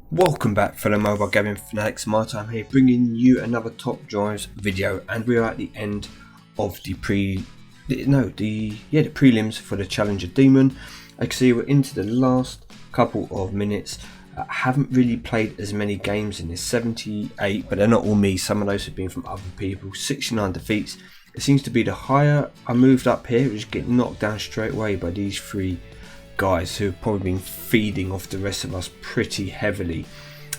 Welcome back, fellow mobile gaming fanatics. MyTyme here, bringing you another Top Drives video, and we are at the end of the prelims for the Challenger Demon. I can see we're into the last couple of minutes. I haven't really played as many games in this. 78, but they're not all me. Some of those have been from other people. 69 defeats. It seems to be the higher I moved up here, we just get knocked down straight away by these three guys who have probably been feeding off the rest of us pretty heavily.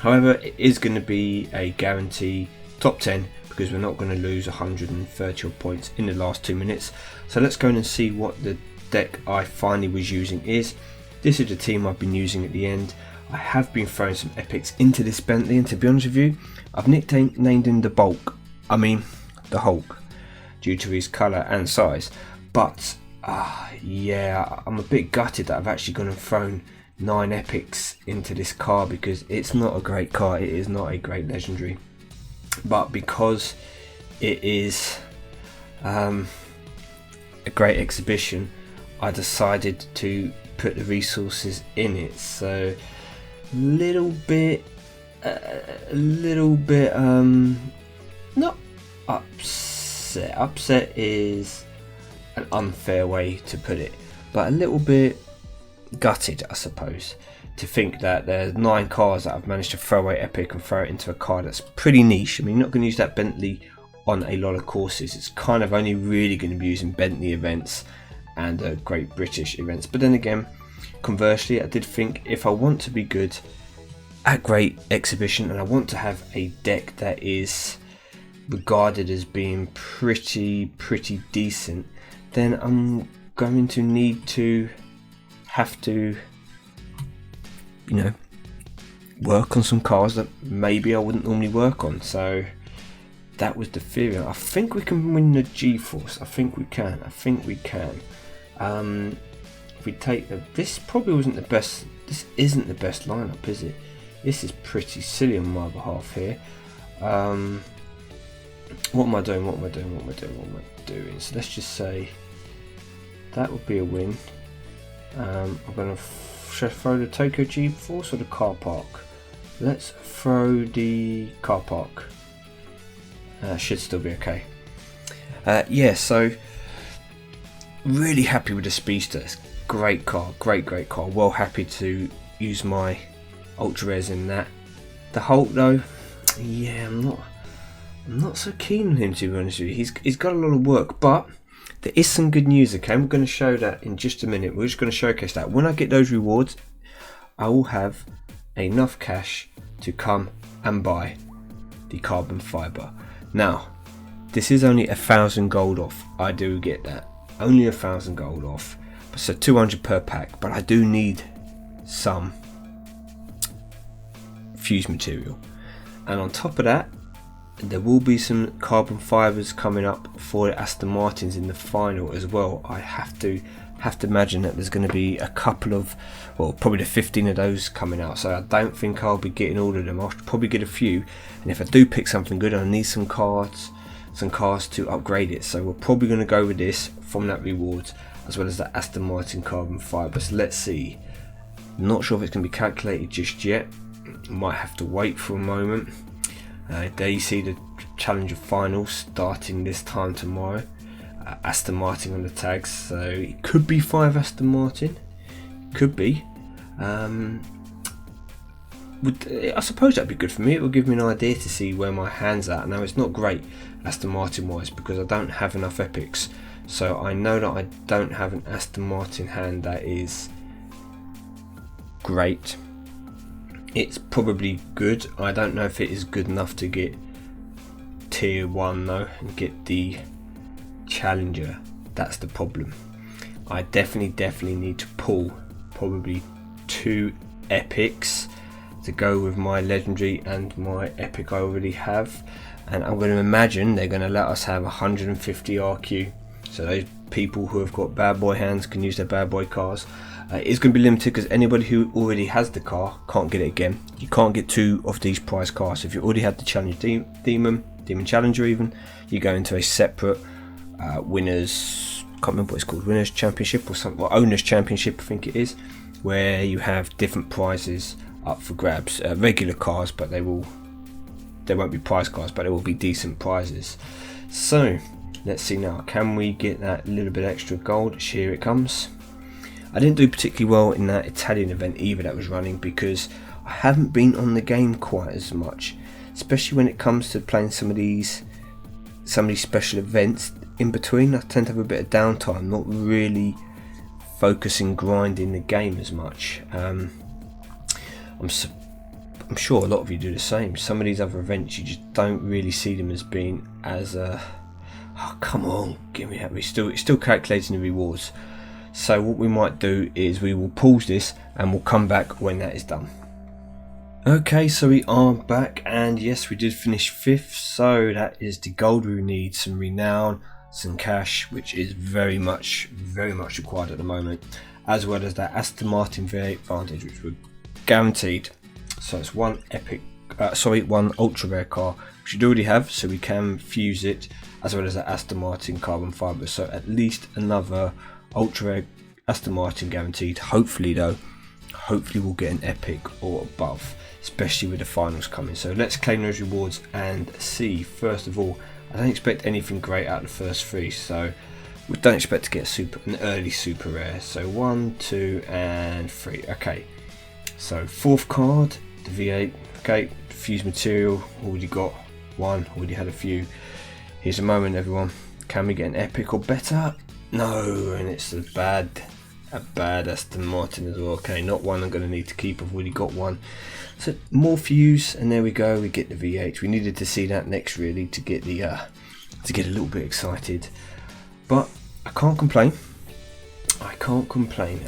However, it is going to be a guarantee top 10 because we're not going to lose 130 odd points in the last 2 minutes. So let's go in and see what the deck I finally was using is. This is the team I've been using at the end. I have been throwing some epics into this Bentley, and to be honest with you, I've nicknamed him the Hulk, due to his colour and size. But yeah, I'm a bit gutted that I've actually gone and thrown 9 epics into this car because it's not a great car. It is not a great legendary, but because it is a great exhibition, I decided to put the resources in it. So a little bit not upset. Upset is an unfair way to put it, but a little bit gutted, I suppose, to think that there's 9 cars that I've managed to throw away epic and throw it into a car that's pretty niche. I mean, you're not going to use that Bentley on a lot of courses. It's kind of only really going to be using Bentley events and Great British events. But then again, conversely, I did think if I want to be good at Great Exhibition and I want to have a deck that is regarded as being pretty decent, then I'm going to have to, work on some cars that maybe I wouldn't normally work on. So that was the theory. I think we can win the G-Force. I think we can. If we take this probably wasn't the best. This isn't the best lineup, is it? This is pretty silly on my behalf here. What am I doing? So let's just say that would be a win. Should I throw the Tokyo G-Force or the car park? Let's throw the car park. Should still be okay. Yeah, so really happy with the Speedster. It's great car, great car. Well happy to use my ultra rares in that. The Hulk though, yeah, I'm not so keen on him, to be honest with you. He's got a lot of work, but there is some good news, okay? We're going to show that in just a minute. We're just going to showcase that. When I get those rewards, I will have enough cash to come and buy the carbon fiber. Now, this is only 1,000 gold off. I do get that. Only 1,000 gold off. So 200 per pack, but I do need some fuse material. And on top of that, there will be some carbon fibers coming up for the Aston Martins in the final as well. I have to imagine that there's going to be a couple of, well, probably the 15 of those coming out. So I don't think I'll be getting all of them. I'll probably get a few, and if I do pick something good, I need some cars to upgrade it. So we're probably going to go with this from that rewards, as well as the Aston Martin Carbon Fiber. So let's see. Not sure if it's going to be calculated just yet. Might have to wait for a moment. There you see the Challenger final starting this time tomorrow. Aston Martin on the tags, so it could be 5 Aston Martin. Could be. I suppose that'd be good for me. It will give me an idea to see where my hand's at. Now, it's not great Aston Martin wise because I don't have enough epics. So I know that I don't have an Aston Martin hand that is great. It's probably good. I don't know if it is good enough to get tier 1 though and get the Challenger. That's the problem. I definitely need to pull probably 2 epics to go with my legendary and my epic I already have, and I'm going to imagine they're going to let us have 150 RQ, so those people who have got bad boy hands can use their bad boy cars. It's going to be limited because anybody who already has the car can't get it again. You can't get 2 of these prize cars. So if you already had the Challenger Demon Challenger even, you go into a separate winners, I can't remember what it's called, winners championship or something, or owners championship I think it is, where you have different prizes up for grabs. Regular cars, but they won't be prize cars, but they will be decent prizes. So let's see now, can we get that little bit extra gold? Here it comes. I didn't do particularly well in that Italian event either that was running, because I haven't been on the game quite as much, especially when it comes to playing some of these special events in between. I tend to have a bit of downtime, not really focusing grinding the game as much. I'm sure a lot of you do the same. Some of these other events, you just don't really see them as being as oh, come on, give me that. It's still calculating the rewards. So what we might do is we will pause this and we'll come back when that is done. Okay, so we are back, and yes, we did finish 5th, so that is the gold we need, some renown, some cash, which is very much required at the moment, as well as that Aston Martin V8 Vantage, which we're guaranteed. So it's one ultra rare car, which we already have, so we can fuse it, as well as that Aston Martin Carbon Fiber. So at least another ultra rare Aston Martin guaranteed. Hopefully we'll get an epic or above, especially with the finals coming. So let's claim those rewards and see. First of all, I don't expect anything great out of the first 3, so we don't expect to get an early super rare. So 1, 2 and 3. Okay, so 4th card, the V8. Okay, fused material, already got one, already had a few. Here's a moment, everyone. Can we get an epic or better? No, and it's a bad Aston Martin as well. Okay, not one I'm going to need to keep. I've already got one. So more fuse, and there we go. We get the V8. We needed to see that next, really, to get a little bit excited. But I can't complain.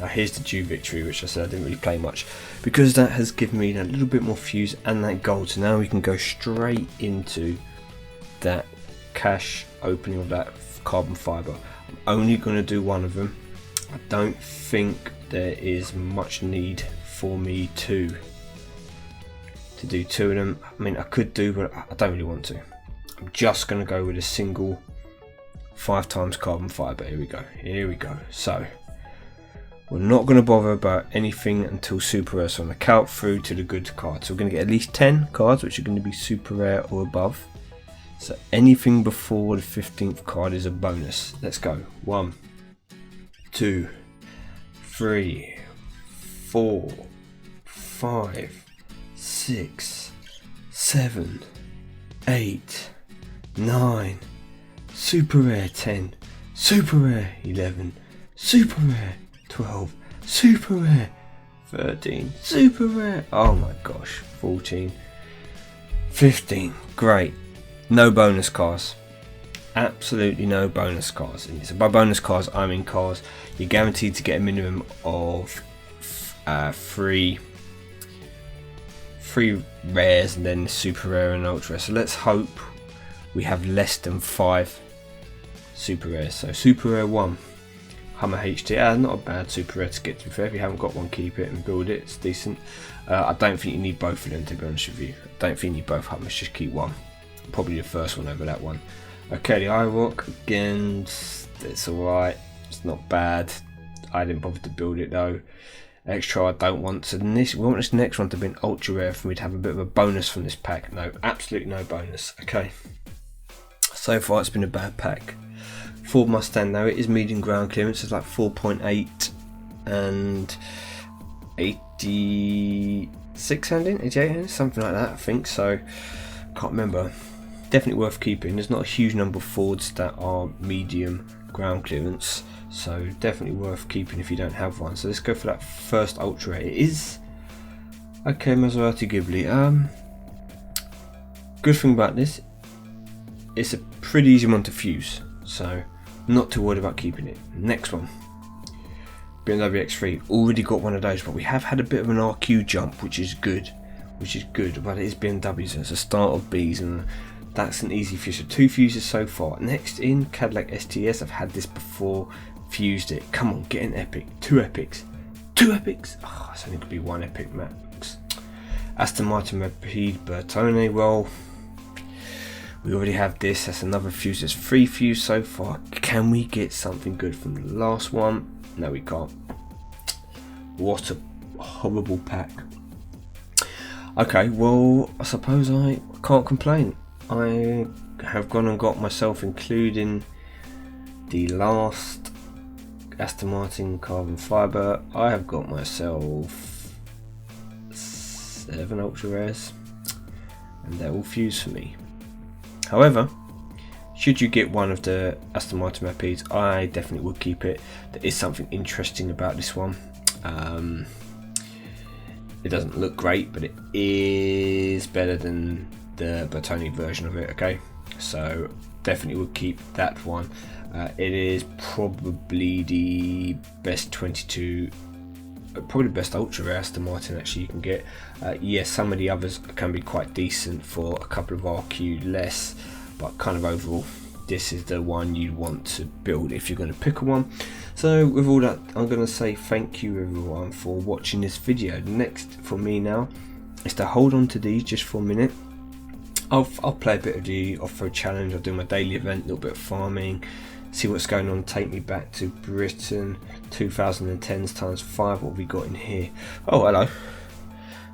Here's the due victory, which I said I didn't really play much, because that has given me a little bit more fuse and that gold. So now we can go straight into that cash opening of that carbon fiber. I'm only going to do one of them. I don't think there is much need for me to do 2 of them. I mean, I could do, but I don't really want to. I'm just going to go with a single 5 times carbon fiber. Here we go. So we're not going to bother about anything until super rare. So I'm going to count through to the good cards. So we're going to get at least 10 cards, which are going to be super rare or above. So anything before the 15th card is a bonus. Let's go. 1, 2, 3, 4, 5, 6, 7, 8, 9, super rare 10, super rare 11, super rare 12, super rare 13, super rare, oh my gosh, 14, 15, great. No bonus cars, absolutely no bonus cars. And so by bonus cars, I mean cars you're guaranteed to get a minimum of 3 rares, and then super rare and ultra rare. So let's hope we have less than 5 super rares. So super rare 1, Hummer HT. Not a bad super rare to get, to be fair. If you haven't got one, keep it and build it, it's decent. I don't think you need both of them, to be honest with you. I don't think you need both Hummers, just keep one. Probably the first one over that one. Okay, the iRock again, it's alright, it's not bad. I didn't bother to build it though. Extra I don't want. So we want this next one to be an ultra rare for me to have a bit of a bonus from this pack. No, absolutely no bonus. Okay, so far it's been a bad pack. Ford Mustang though, it is medium ground clearance. It's like 4.8 and 86 handing, 88 handing, something like that I think. So can't remember. Definitely worth keeping. There's not a huge number of Fords that are medium ground clearance, so definitely worth keeping if you don't have one. So let's go for that first ultra rare. It is okay, Maserati Ghibli. Good thing about this, it's a pretty easy one to fuse, so not too worried about keeping it. Next one, BMW X3. Already got one of those, but we have had a bit of an RQ jump, which is good. But it is BMW, so it's a start of Bs, and that's an easy fuse. So 2 fuses so far. Next in Cadillac STS, I've had this before, fused it. Come on, get an epic. 2 epics. 2 epics. Oh, it's only going to be 1 epic max. Aston Martin Rapide Bertone. Well, we already have this. That's another fuse. There's 3 fuse so far. Can we get something good from the last one? No, we can't. What a horrible pack. Okay, well, I suppose I can't complain. I have gone and got myself, including the last Aston Martin Carbon Fiber, I have got myself 7 ultra rares, and they're all fused for me. However, should you get one of the Aston Martin Rapids, I definitely would keep it. There is something interesting about this one. It doesn't look great, but it is better than the Bertoni version of it. Okay, so definitely would keep that one. It is probably the best 22, probably the best ultra rare Aston Martin actually you can get. Yes, some of the others can be quite decent for a couple of RQ less, but kind of overall this is the one you want to build if you're going to pick one. So with all that, I'm going to say thank you everyone for watching this video. Next for me now is to hold on to these just for a minute. I'll play a bit of the off-road challenge, I'll do my daily event, a little bit of farming, see what's going on, take me back to Britain, 2010s times 5, what have we got in here? Oh,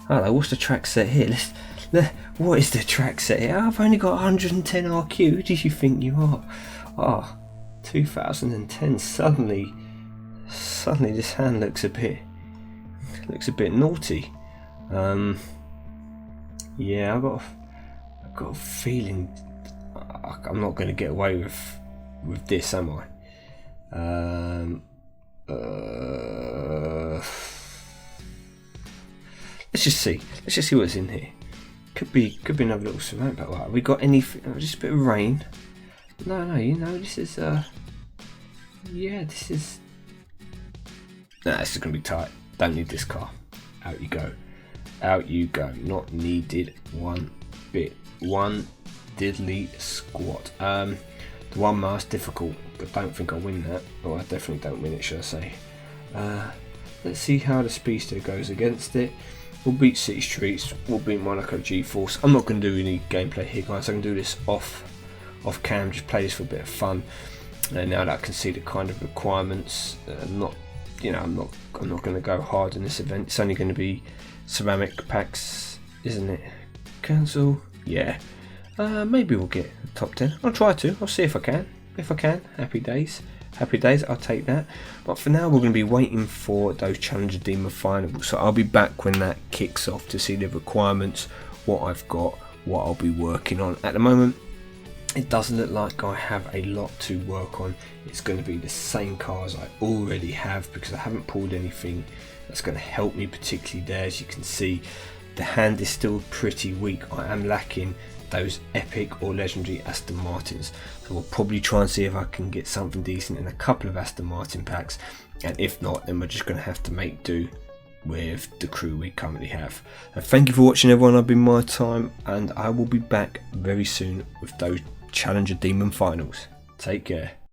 hello, what's the track set here? What is the track set here? I've only got 110 RQ, who do you think you are? Ah, 2010, suddenly this hand looks a bit naughty. Yeah, I've got a feeling I'm not going to get away with this, am I? Let's just see what's in here. Could be another little ceramic pack. Have we got anything? Just a bit of rain. No, you know, this is yeah, this is. Nah, this is gonna be tight. Don't need this car. Out you go. Not needed one bit. One diddly squat. The 1 mile is difficult, but don't think I'll win that. Or I definitely don't win it, should I say. Let's see how the Speedster goes against it. We'll beat City Streets, we'll beat Monaco G-Force. I'm not going to do any gameplay here, guys. I can do this off cam, just play this for a bit of fun. And now that I can see the kind of requirements, I'm not going to go hard in this event. It's only going to be ceramic packs, isn't it? Cancel. Yeah. Maybe we'll get top 10. I'll try to. I'll see if I can. If I can, happy days. I'll take that. But for now, we're going to be waiting for those Challenger Demon finals. So I'll be back when that kicks off to see the requirements, what I've got, what I'll be working on. At the moment, it doesn't look like I have a lot to work on. It's going to be the same cars I already have because I haven't pulled anything that's going to help me particularly there. As you can see, the hand is still pretty weak. I am lacking those epic or legendary Aston Martins, so we'll probably try and see if I can get something decent in a couple of Aston Martin packs, and if not, then we're just going to have to make do with the crew we currently have. Thank you for watching everyone. I've been MyTyme, and I will be back very soon with those Challenger Demon finals. Take care.